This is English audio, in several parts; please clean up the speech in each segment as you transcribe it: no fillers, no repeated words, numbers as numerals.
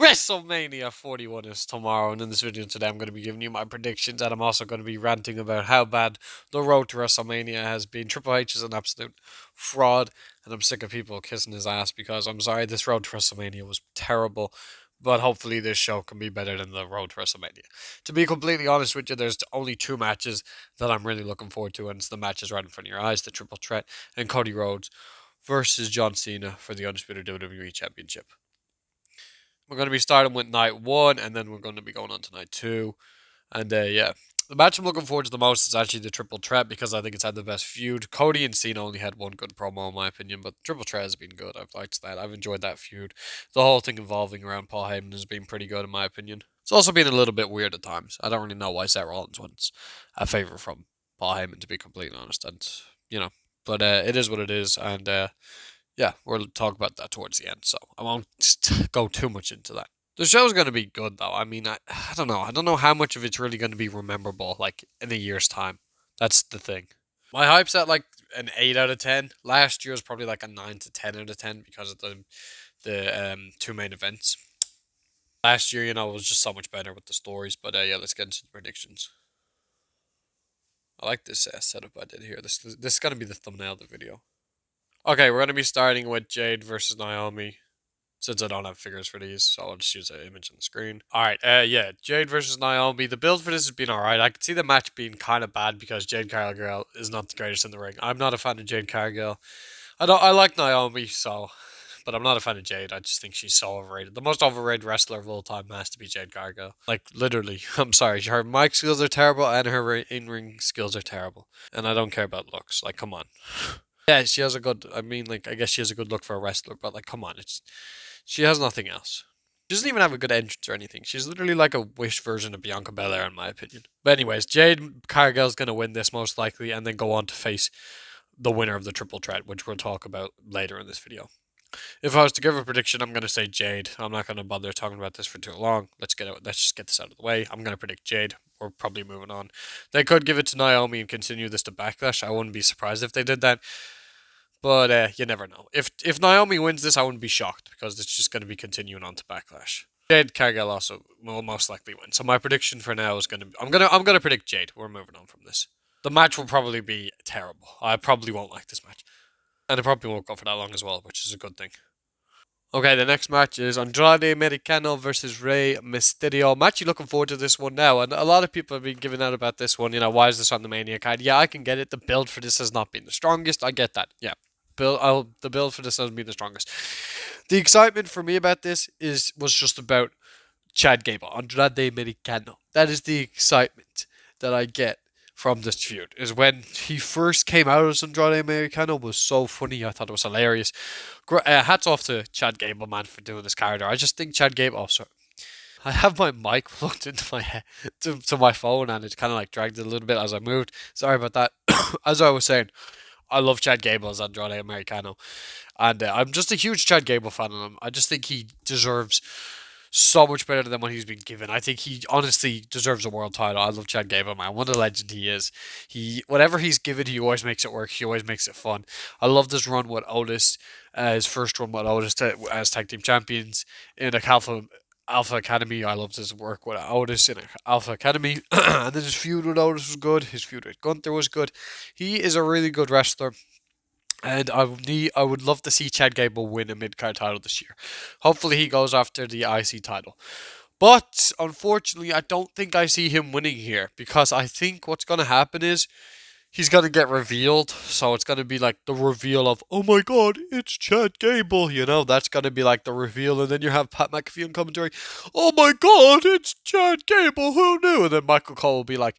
WrestleMania 41 is tomorrow, and in this video today I'm going to be giving you my predictions, and I'm also going to be ranting about how bad the road to WrestleMania has been. Triple H is an absolute fraud, and I'm sick of people kissing his ass because I'm sorry, this road to WrestleMania was terrible, but hopefully this show can be better than the road to WrestleMania. To be completely honest with you, there's only two matches that I'm really looking forward to, and it's the matches right in front of your eyes, the Triple Threat, and Cody Rhodes versus John Cena for the Undisputed WWE Championship. We're going to be starting with night one, and then we're going to be going on to night two. And yeah, the match I'm looking forward to the most is actually the Triple Threat because I think it's had the best feud. Cody and Cena only had one good promo, in my opinion, but Triple Threat has been good. I've liked that. I've enjoyed that feud. The whole thing involving around Paul Heyman has been pretty good, in my opinion. It's also been a little bit weird at times. I don't really know why Seth Rollins wants a favor from Paul Heyman, to be completely honest. And, you know, but it is what it is. And yeah, we'll talk about that towards the end, so I won't go too much into that. The show's going to be good, though. I mean, I don't know. I don't know how much of it's really going to be memorable, like, in a year's time. That's the thing. My hype's at, like, an 8 out of 10. Last year was probably, like, a 9 to 10 out of 10 because of the two main events. Last year, it was just so much better with the stories, but yeah, let's get into the predictions. I like this setup I did here. This is going to be the thumbnail of the video. Okay, we're going to be starting with Jade versus Naomi. Since I don't have figures for these, so I'll just use an image on the screen. Alright, yeah, Jade versus Naomi. The build for this has been alright. I could see the match being kind of bad because Jade Cargill is not the greatest in the ring. I'm not a fan of Jade Cargill. I like Naomi, but I'm not a fan of Jade. I just think she's so overrated. The most overrated wrestler of all time has to be Jade Cargill. Like, literally. I'm sorry. Her mic skills are terrible and her in-ring skills are terrible. And I don't care about looks. Like, come on. Yeah, she has a good, I guess she has a good look for a wrestler, but, like, come on. She has nothing else. She doesn't even have a good entrance or anything. She's literally like a wish version of Bianca Belair, in my opinion. But anyways, Jade Cargill's going to win this most likely and then go on to face the winner of the Triple Threat, which we'll talk about later in this video. If I was to give a prediction, I'm going to say Jade. I'm not going to bother talking about this for too long. Let's just get this out of the way. I'm going to predict Jade. We're probably moving on. They could give it to Naomi and continue this to Backlash. I wouldn't be surprised if they did that. But you never know. If Naomi wins this, I wouldn't be shocked because it's just going to be continuing on to Backlash. Jade Cargill also will most likely win. So my prediction for now is going to be I'm gonna predict Jade. We're moving on from this. The match will probably be terrible. I probably won't like this match, and it probably won't go for that long as well, which is a good thing. Okay, the next match is Andrade Americano versus Rey Mysterio. I'm actually looking forward to this one now, and a lot of people have been giving out about this one. Why is this on the Mania card? Yeah, I can get it. The build for this has not been the strongest. I get that. Yeah, the build for this hasn't been the strongest. The excitement for me about this was just about Chad Gable, Andrade Americano. That is the excitement that I get from this feud. Is when he first came out as Andrade Americano was so funny. I thought it was hilarious. Hats off to Chad Gable, man, for doing this character. I just think Chad Gable. Oh, sorry. I have my mic plugged into my head, to my phone, and it kind of like dragged it a little bit as I moved. Sorry about that. As I was saying, I love Chad Gable as Andrade Americano, and I'm just a huge Chad Gable fan of him. I just think he deserves so much better than what he's been given. I think he honestly deserves a world title. I love Chad Gable, man. What a legend he is. Whatever he's given, he always makes it work. He always makes it fun. I love this run with Otis, his first run with Otis as tag team champions in a Alpha Academy. I loved his work with Otis in Alpha Academy, and then his feud with Otis was good. His feud with Gunther was good. He is a really good wrestler. And I would love to see Chad Gable win a mid card title this year. Hopefully he goes after the IC title. But unfortunately, I don't think I see him winning here because I think what's going to happen is he's going to get revealed. So it's going to be like the reveal of, oh my god, it's Chad Gable. That's going to be like the reveal. And then you have Pat McAfee on commentary, oh my god, it's Chad Gable. Who knew? And then Michael Cole will be like,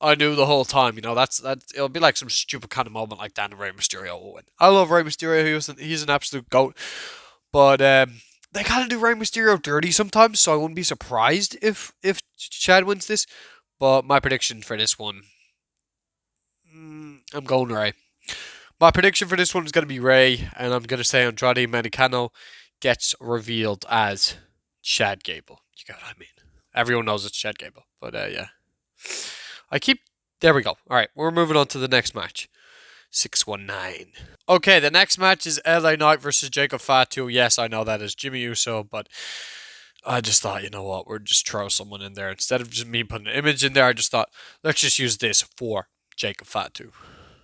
I knew the whole time. That's it'll be like some stupid kind of moment like that, and Rey Mysterio will win. I love Rey Mysterio. He's an absolute goat. But they kind of do Rey Mysterio dirty sometimes, so I wouldn't be surprised if Chad wins this. But my prediction for this one, I'm going Rey. My prediction for this one is going to be Rey, and I'm going to say Andrade Americano gets revealed as Chad Gable. You get what I mean? Everyone knows it's Chad Gable, but yeah. There we go. Alright, we're moving on to the next match. 619. Okay, the next match is LA Knight versus Jacob Fatu. Yes, I know that is Jimmy Uso, but I just thought, you know what, we're just throw someone in there instead of just me putting an image in there. I just thought, let's just use this for Jacob Fatu.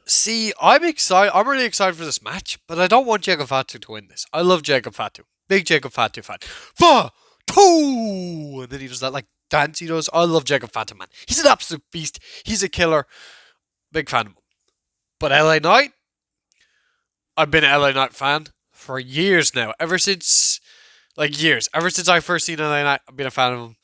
See, I'm excited. I'm really excited for this match, but I don't want Jacob Fatu to win this. I love Jacob Fatu, big Jacob Fatu fan. Fatu, and then he does that like dance he does. I love Jacob Fatu, man. He's an absolute beast. He's a killer. Big fan of him. But LA Knight, I've been an LA Knight fan for years now. Ever since I first seen LA Knight, I've been a fan of him.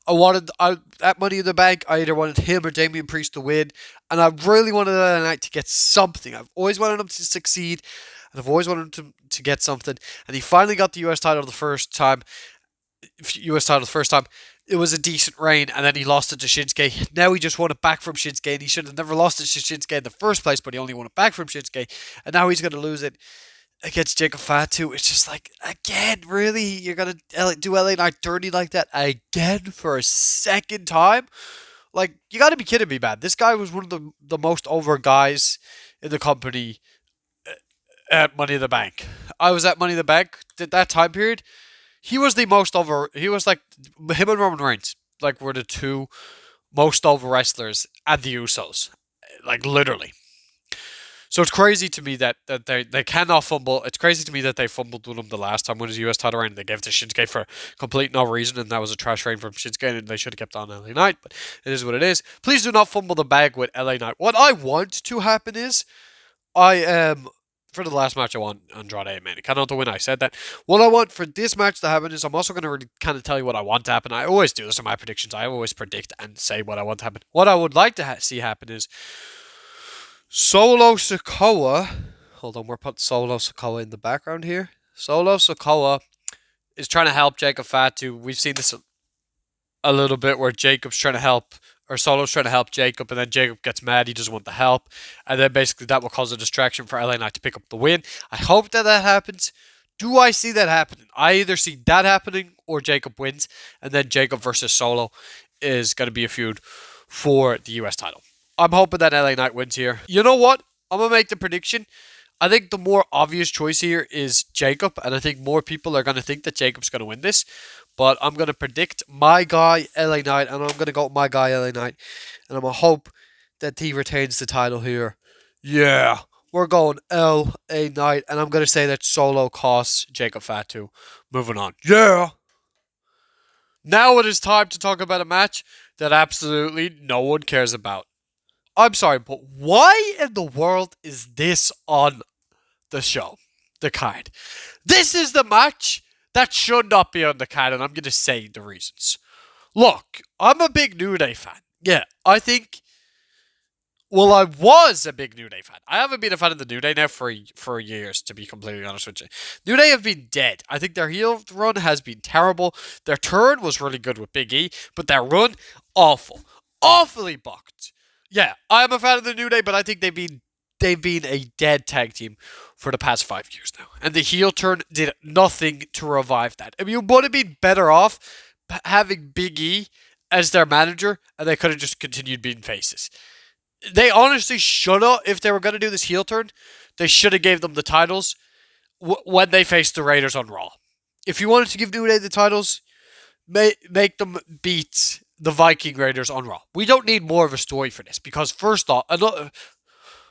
At Money in the Bank, I either wanted him or Damian Priest to win, and I really wanted LA Knight to get something. I've always wanted him to succeed, and I've always wanted him to get something. And he finally got the US title the first time. It was a decent reign, and then he lost it to Shinsuke. Now he just won it back from Shinsuke, and he should have never lost it to Shinsuke in the first place, but he only won it back from Shinsuke, and now he's going to lose it against Jacob Fatu. It's just like, again, really? You're going to do LA Knight dirty like that again for a second time? Like, you got to be kidding me, man. This guy was one of the most over guys in the company at Money in the Bank. I was at Money in the Bank at that time period. He was the most over. He was like, him and Roman Reigns, like, were the two most over wrestlers at the Usos. Like, literally. So it's crazy to me that they cannot fumble. It's crazy to me that they fumbled with him the last time when his US title reign. They gave it to Shinsuke for complete no reason, and that was a trash reign from Shinsuke, and they should have kept on LA Knight, but it is what it is. Please do not fumble the bag with LA Knight. What I want to happen is, for the last match, I want Andrade and Mankind to win. I said that. What I want for this match to happen is, I'm also going to really kind of tell you what I want to happen. I always do this in my predictions. I always predict and say what I want to happen. What I would like to see happen is Solo Sikoa. Hold on, we're putting Solo Sikoa in the background here. Solo Sikoa is trying to help Jacob Fatu. We've seen this a little bit where Jacob's trying to help, or Solo's trying to help Jacob, and then Jacob gets mad. He doesn't want the help, and then basically that will cause a distraction for LA Knight to pick up the win. I hope that happens. Do I see that happening? I either see that happening or Jacob wins, and then Jacob versus Solo is going to be a feud for the US title. I'm hoping that LA Knight wins here. You know what? I'm going to make the prediction. I think the more obvious choice here is Jacob, and I think more people are going to think that Jacob's going to win this. But I'm going to predict my guy, LA Knight, and I'm going to go with my guy, LA Knight. And I'm going to hope that he retains the title here. Yeah, we're going LA Knight, and I'm going to say that Solo costs Jacob Fatu. Moving on. Yeah! Now it is time to talk about a match that absolutely no one cares about. I'm sorry, but why in the world is this on the show? The card. This is the match that should not be on the card, and I'm going to say the reasons. Look, I'm a big New Day fan. Yeah, I was a big New Day fan. I haven't been a fan of the New Day now for years, to be completely honest with you. New Day have been dead. I think their heel run has been terrible. Their turn was really good with Big E, but their run, awful. Awfully bucked. Yeah, I'm a fan of the New Day, but I think they've been a dead tag team for the past 5 years now. And the heel turn did nothing to revive that. I mean, you would have been better off having Big E as their manager, and they could have just continued being faces. They honestly should have, if they were going to do this heel turn, they should have gave them the titles when they faced the Raiders on Raw. If you wanted to give New Day the titles, make them beat the Viking Raiders on Raw. We don't need more of a story for this, because first off,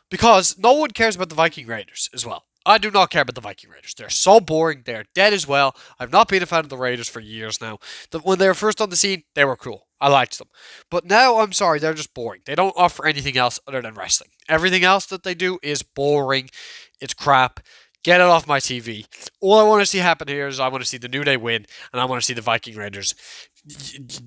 because no one cares about the Viking Raiders as well. I do not care about the Viking Raiders. They're so boring. They're dead as well. I've not been a fan of the Raiders for years now. When they were first on the scene, they were cool. I liked them. But now, I'm sorry, they're just boring. They don't offer anything else other than wrestling. Everything else that they do is boring. It's crap. Get it off my TV. All I want to see happen here is I want to see the New Day win, and I want to see the Viking Raiders.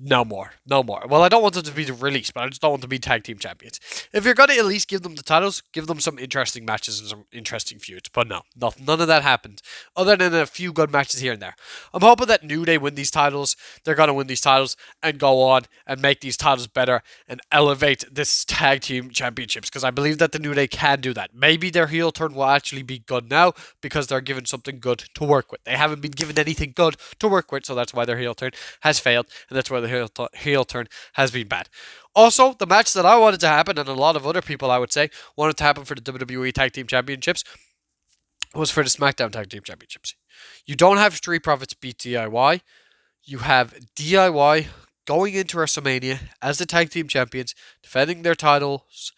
No more. No more. Well, I don't want them to be released, but I just don't want them to be tag team champions. If you're going to at least give them the titles, give them some interesting matches and some interesting feuds. But no, none of that happened, other than a few good matches here and there. I'm hoping that New Day win these titles. They're going to win these titles and go on and make these titles better and elevate this tag team championships, because I believe that the New Day can do that. Maybe their heel turn will actually be good now because they're given something good to work with. They haven't been given anything good to work with, so that's why their heel turn has failed, and that's why the heel turn has been bad. Also, the match that I wanted to happen, and a lot of other people, I would say, wanted to happen for the WWE Tag Team Championships, was for the SmackDown Tag Team Championships. You don't have Street Profits beat DIY. You have DIY going into WrestleMania as the tag team champions, defending their titles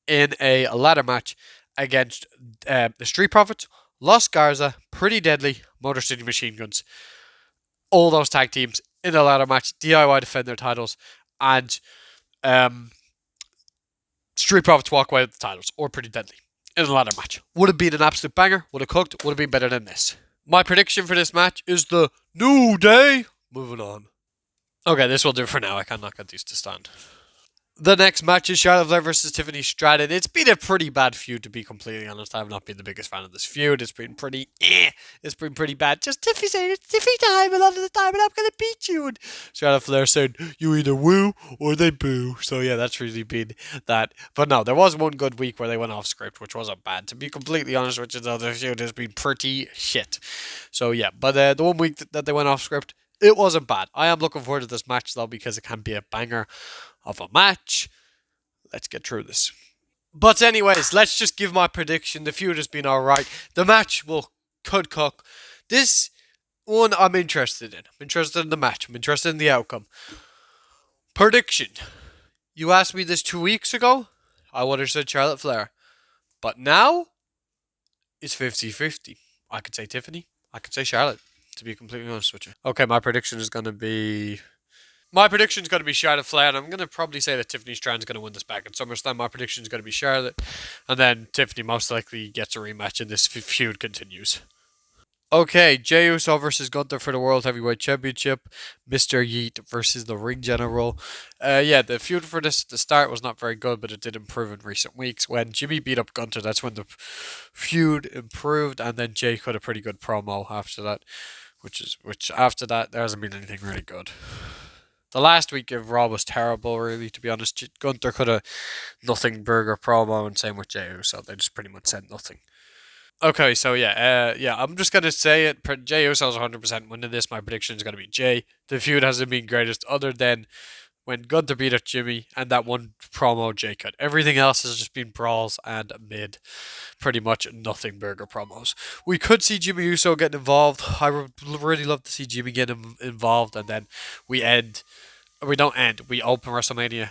in a ladder match against the Street Profits, Los Garza, Pretty Deadly, Motor City Machine Guns. All those tag teams in a ladder match. DIY defend their titles, and um, Street Profits walk away with the titles, or Pretty Deadly, in a ladder match. Would have been an absolute banger, would have cooked, would have been better than this. My prediction for this match is the New Day. Moving on. Okay, this will do for now. I cannot get these to stand. The next match is Charlotte Flair versus Tiffany Stratton. It's been a pretty bad feud, to be completely honest. I've not been the biggest fan of this feud. It's been pretty It's been pretty bad. Just Tiffany saying, it's Tiffany time a lot of the time, and I'm going to beat you. And Charlotte Flair saying, you either woo or they boo. So yeah, that's really been that. But no, there was one good week where they went off script, which wasn't bad. To be completely honest with you, though, the feud has been pretty shit. So yeah, but the one week that they went off script, it wasn't bad. I am looking forward to this match, though, because it can be a banger of a match. Let's get through this. But anyways, let's just give my prediction. The feud has been alright. The match could cook. This one I'm interested in. I'm interested in the match. I'm interested in the outcome. Prediction. You asked me this 2 weeks ago. I would have said Charlotte Flair. But now, it's 50-50. I could say Tiffany. I could say Charlotte, to be completely honest with you. Okay, my prediction is going to be My prediction's going to be Charlotte Flair, and I'm going to probably say that Tiffany Stratton's going to win this back at SummerSlam. My prediction's going to be Charlotte, and then Tiffany most likely gets a rematch, and this feud continues. Okay, Jey Uso versus Gunther for the World Heavyweight Championship. Mr. Yeet versus the Ring General. Yeah, the feud for this at the start was not very good, but it did improve in recent weeks. When Jimmy beat up Gunther, that's when the feud improved, and then Jay cut a pretty good promo after that. Which after that there hasn't been anything really good. The last week of Raw was terrible, really, to be honest. Gunther could have nothing burger promo, and same with Jey Uso. They just pretty much said nothing. Okay, so yeah, I'm just gonna say it. Jey Uso's 100% winning this. My prediction is gonna be Jay. The feud hasn't been greatest, other than when Gunther beat up Jimmy and that one promo Jay cut. Everything else has just been brawls and mid, pretty much nothing burger promos. We could see Jimmy Uso getting involved. I would really love to see Jimmy get involved, and then we end. We don't end. We open WrestleMania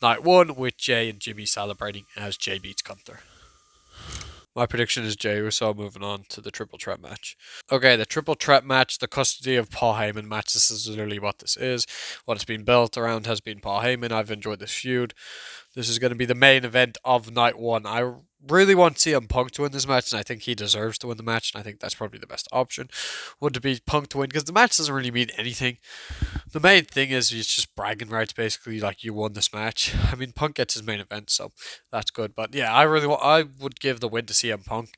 Night 1 with Jay and Jimmy celebrating as Jay beats Gunther. My prediction is Jey Uso moving on to the triple threat match. Okay, the triple threat match, the custody of Paul Heyman match. This is literally what this is. What it's been built around has been Paul Heyman. I've enjoyed this feud. This is going to be the main event of night 1. I really want CM Punk to win this match, and I think he deserves to win the match, and I think that's probably the best option. Would to be Punk to win, because the match doesn't really mean anything. The main thing is it's just bragging rights, basically, like you won this match. I mean, Punk gets his main event, so that's good. But yeah, I would give the win to CM Punk,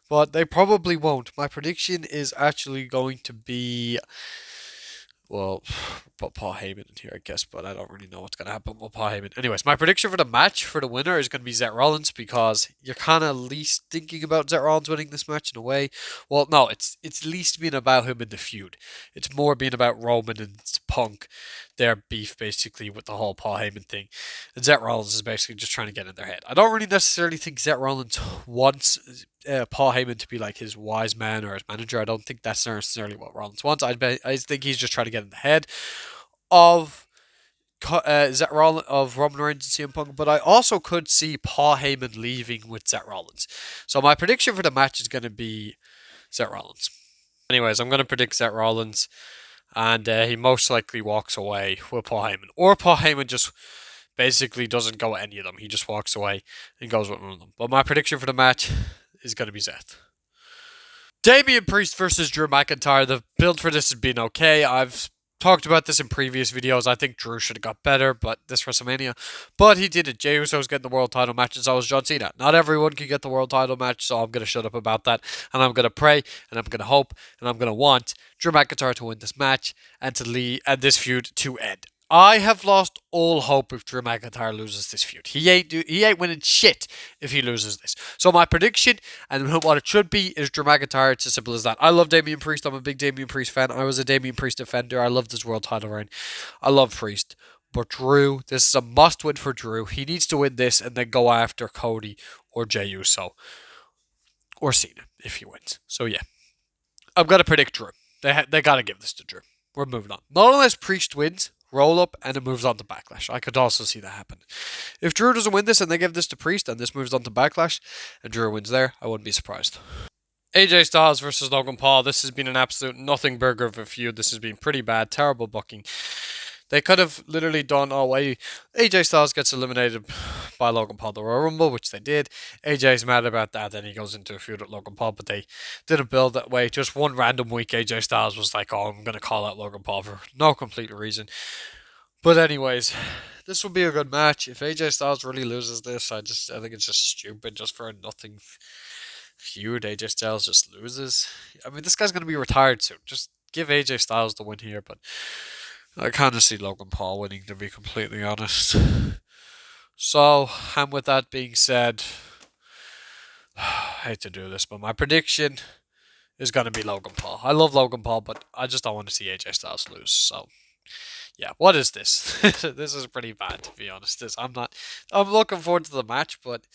but they probably won't. My prediction is actually going to be, well, put Paul Heyman in here, I guess, but I don't really know what's going to happen with Paul Heyman. Anyways, my prediction for the match for the winner is going to be Seth Rollins, because you're kind of least thinking about Seth Rollins winning this match in a way. Well, no, it's least being about him in the feud. It's more being about Roman and Punk, their beef basically with the whole Paul Heyman thing. And Seth Rollins is basically just trying to get in their head. I don't really necessarily think Seth Rollins wants Paul Heyman to be like his wise man or his manager. I don't think that's necessarily what Rollins wants. I think he's just trying to get in the head of of Roman Reigns and CM Punk, but I also could see Paul Heyman leaving with Seth Rollins. So my prediction for the match is going to be Seth Rollins. Anyways, I'm going to predict Seth Rollins, and he most likely walks away with Paul Heyman, or Paul Heyman just basically doesn't go with any of them. He just walks away and goes with one of them. But my prediction for the match is going to be Seth. Damian Priest versus Drew McIntyre. The build for this has been okay. I've talked about this in previous videos. I think Drew should have got better, but this WrestleMania. But he did it. Jey Uso's getting the world title match, and so is John Cena. Not everyone can get the world title match, so I'm going to shut up about that. And I'm going to pray, and I'm going to hope, and I'm going to want Drew McIntyre to win this match and to lead and this feud to end. I have lost all hope if Drew McIntyre loses this feud. He ain't winning shit if he loses this. So my prediction and what it should be is Drew McIntyre. It's as simple as that. I love Damian Priest. I'm a big Damian Priest fan. I was a Damian Priest defender. I loved his world title reign. I love Priest. But Drew, this is a must win for Drew. He needs to win this and then go after Cody or Jey Uso or Cena if he wins. So yeah, I'm gonna predict Drew. They gotta give this to Drew. We're moving on. Not unless Priest wins, roll up, and it moves on to Backlash. I could also see that happen. If Drew doesn't win this and they give this to Priest and this moves on to Backlash and Drew wins there, I wouldn't be surprised. AJ Styles versus Logan Paul. This has been an absolute nothing burger of a feud. This has been pretty bad, terrible booking. They could have literally done, oh, AJ Styles gets eliminated by Logan Paul the Royal Rumble, which they did. AJ's mad about that, then he goes into a feud with Logan Paul, but they didn't build that way. Just one random week, AJ Styles was like, oh, I'm going to call out Logan Paul for no complete reason. But anyways, this will be a good match. If AJ Styles really loses this, I think it's just stupid, just for a nothing feud. AJ Styles just loses. I mean, this guy's going to be retired soon. Just give AJ Styles the win here, but I kind of see Logan Paul winning, to be completely honest. So, and with that being said, I hate to do this, but my prediction is going to be Logan Paul. I love Logan Paul, but I just don't want to see AJ Styles lose. So, yeah, what is this? This is pretty bad, to be honest. I'm looking forward to the match, but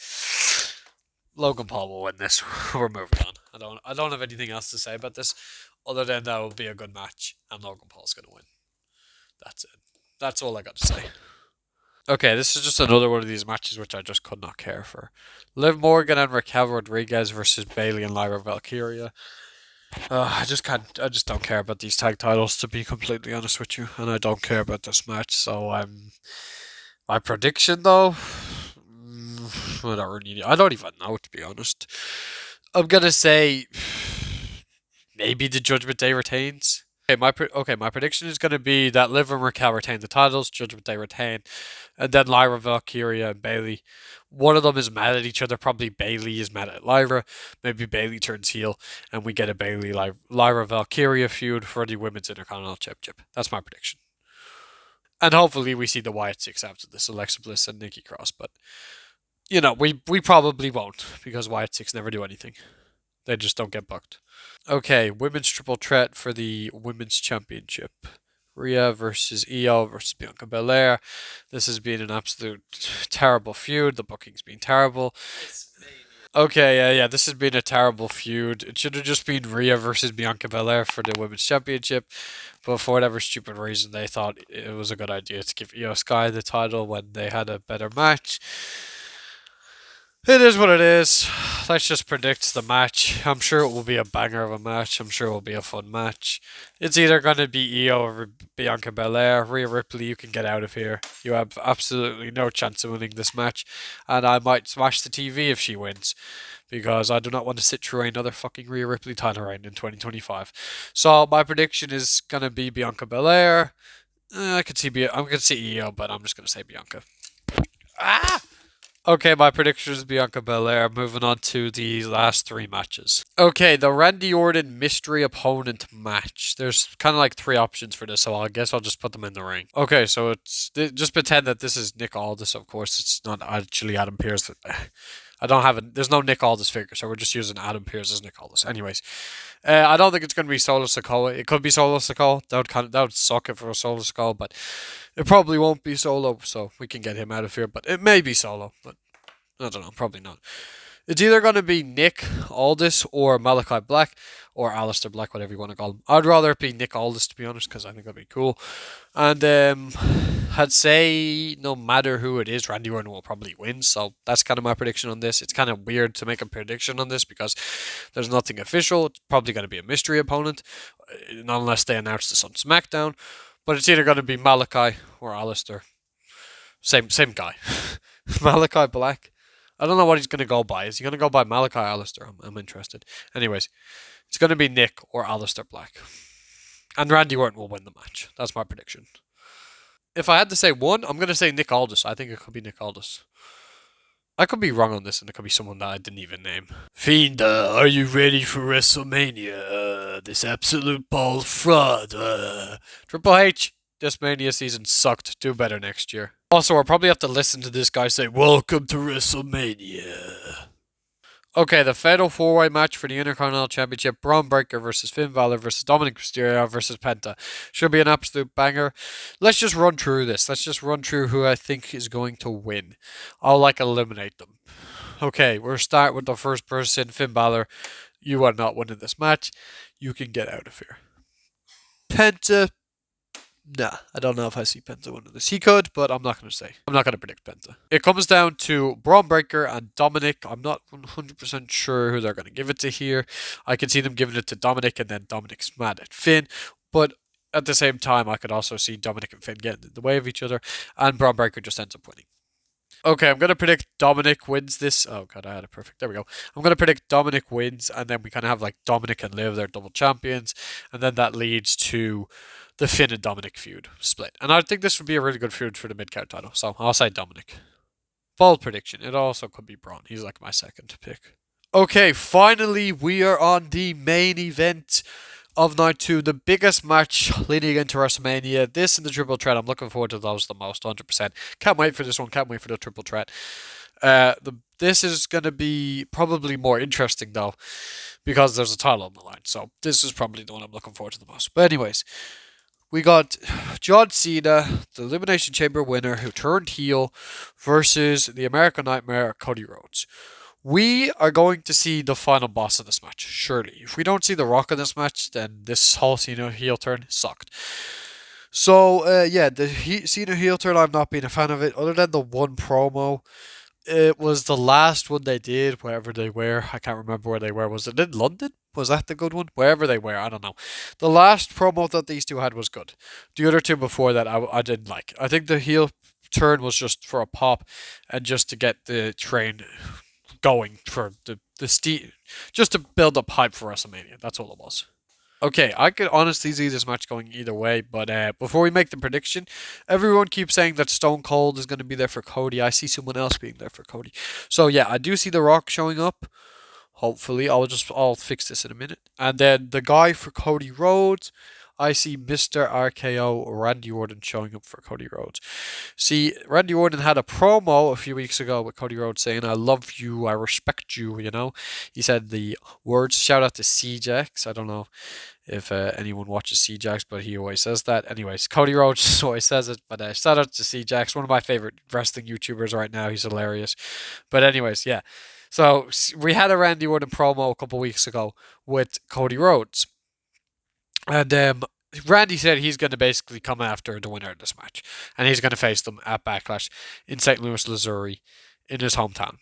Logan Paul will win this. We're moving on. I don't have anything else to say about this, other than that will be a good match, and Logan Paul's going to win. That's it. That's all I got to say. Okay, this is just another one of these matches which I just could not care for. Liv Morgan and Raquel Rodriguez versus Bayley and Lyra Valkyria. I just can't. I just don't care about these tag titles, to be completely honest with you, and I don't care about this match. So my prediction though, I don't even know, to be honest. I'm gonna say maybe the Judgment Day retains. My prediction is going to be that Liv and Raquel retain the titles, Judgment Day retain, and then Lyra, Valkyria, and Bayley. One of them is mad at each other. Probably Bayley is mad at Lyra. Maybe Bayley turns heel, and we get a Bayley Lyra Valkyria feud for the Women's Intercontinental Championship. That's my prediction. And hopefully we see the Wyatt Six after this, Alexa Bliss and Nikki Cross. But we probably won't, because Wyatt Six never do anything. They just don't get booked. Okay, women's triple threat for the women's championship. Rhea versus Io versus Bianca Belair. This has been an absolute terrible feud. The booking's been terrible. Okay, yeah, this has been a terrible feud. It should have just been Rhea versus Bianca Belair for the women's championship, but for whatever stupid reason, they thought it was a good idea to give Io Sky the title when they had a better match. It is what it is. Let's just predict the match. I'm sure it will be a banger of a match. I'm sure it will be a fun match. It's either going to be Io or Bianca Belair. Rhea Ripley, you can get out of here. You have absolutely no chance of winning this match. And I might smash the TV if she wins, because I do not want to sit through another fucking Rhea Ripley title reign in 2025. So my prediction is going to be Bianca Belair. I'm going to see Io, but I'm just going to say Bianca. Ah! Okay, my prediction is Bianca Belair. Moving on to the last three matches. Okay, the Randy Orton mystery opponent match. There's kind of like three options for this, so I guess I'll just put them in the ring. Okay, so just pretend that this is Nick Aldis. Of course, it's not actually Adam Pearce. There's no Nick Aldis figure, so we're just using Adam Pearce as Nick Aldis. Anyways, I don't think it's going to be Solo Sikoa. It could be Solo Sikoa. That would suck if it was Solo Sikoa, but it probably won't be Solo, so we can get him out of here. But it may be Solo, but I don't know. Probably not. It's either going to be Nick Aldis or Malachi Black or Alistair Black, whatever you want to call him. I'd rather it be Nick Aldis, to be honest, because I think that'd be cool. And I'd say no matter who it is, Randy Orton will probably win. So that's kind of my prediction on this. It's kind of weird to make a prediction on this because there's nothing official. It's probably going to be a mystery opponent, unless they announce this on SmackDown. But it's either going to be Malachi or Alistair. Same guy. Malachi Black. I don't know what he's going to go by. Is he going to go by Malachi Alistair? I'm interested. Anyways, it's going to be Nick or Alistair Black. And Randy Orton will win the match. That's my prediction. If I had to say one, I'm going to say Nick Aldis. I think it could be Nick Aldis. I could be wrong on this, and it could be someone that I didn't even name. Fiend, are you ready for WrestleMania? This absolute ball fraud. Triple H, this Mania season sucked. Do better next year. Also, I'll probably have to listen to this guy say, "Welcome to WrestleMania." Okay, the Fatal 4-Way match for the Intercontinental Championship. Braun Breaker versus Finn Balor versus Dominic Mysterio versus Penta. Should be an absolute banger. Let's just run through this. Let's just run through who I think is going to win. I'll eliminate them. Okay, we'll start with the first person, Finn Balor. You are not winning this match. You can get out of here. Penta, Nah, I don't know if I see Penta winning this. He could, but I'm not going to say. I'm not going to predict Penta. It comes down to Braun Breaker and Dominic. I'm not 100% sure who they're going to give it to here. I can see them giving it to Dominic, and then Dominic's mad at Finn. But at the same time, I could also see Dominic and Finn getting in the way of each other, and Braun Breaker just ends up winning. Okay, I'm going to predict Dominic wins this. Oh, God, I had it perfect. There we go. I'm going to predict Dominic wins, and then we kind of have like Dominic and Liv, they're double champions, and then that leads to the Finn and Dominic feud split. And I think this would be a really good feud for the mid card title, so I'll say Dominic. Bold prediction. It also could be Braun. He's like my second pick. Okay, finally, we are on the main event of night two, the biggest match leading into WrestleMania. This and the triple threat, I'm looking forward to those the most, 100%. Can't wait for this one, can't wait for the triple threat. This is going to be probably more interesting though, because there's a title on the line. So this is probably the one I'm looking forward to the most. But anyways, we got John Cena, the Elimination Chamber winner who turned heel, versus the American Nightmare, Cody Rhodes. We are going to see the final boss of this match, surely. If we don't see The Rock in this match, then this whole Cena heel turn sucked. So, yeah, the Cena heel turn, I've not been a fan of it, other than the one promo. It was the last one they did, wherever they were. I can't remember where they were. Was it in London? Was that the good one? Wherever they were, I don't know. The last promo that these two had was good. The other two before that, I didn't like. I think the heel turn was just for a pop and just to get the train going for just to build up hype for WrestleMania. That's all it was. Okay, I could honestly see this match going either way, but before we make the prediction, everyone keeps saying that Stone Cold is going to be there for Cody. I see someone else being there for Cody. So yeah, I do see The Rock showing up. Hopefully, I'll fix this in a minute. And then the guy for Cody Rhodes, I see Mr. RKO Randy Orton showing up for Cody Rhodes. See, Randy Orton had a promo a few weeks ago with Cody Rhodes saying, "I love you, I respect you," you know? He said the words, shout out to CJax. I don't know if anyone watches CJax, but he always says that. Anyways, Cody Rhodes always says it, but shout out to CJax, one of my favorite wrestling YouTubers right now. He's hilarious. But anyways, yeah. So we had a Randy Orton promo a couple weeks ago with Cody Rhodes. And Randy said he's going to basically come after the winner of this match. And he's going to face them at Backlash in St. Louis, Missouri, in his hometown.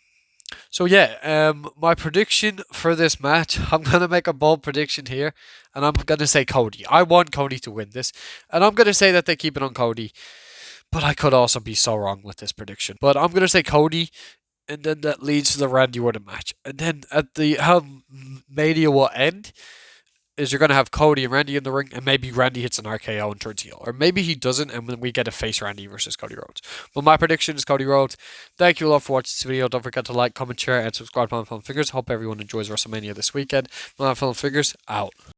So yeah, my prediction for this match, I'm gonna make a bold prediction here, and I'm gonna say Cody. I want Cody to win this, and I'm gonna say that they keep it on Cody. But I could also be so wrong with this prediction. But I'm gonna say Cody, and then that leads to the Randy Orton match, and then at the how Mania will end is you're going to have Cody and Randy in the ring, and maybe Randy hits an RKO and turns heel. Or maybe he doesn't, and then we get a face Randy versus Cody Rhodes. But my prediction is Cody Rhodes. Thank you all for watching this video. Don't forget to like, comment, share, and subscribe to Film Figures. Hope everyone enjoys WrestleMania this weekend. Film Figures, out.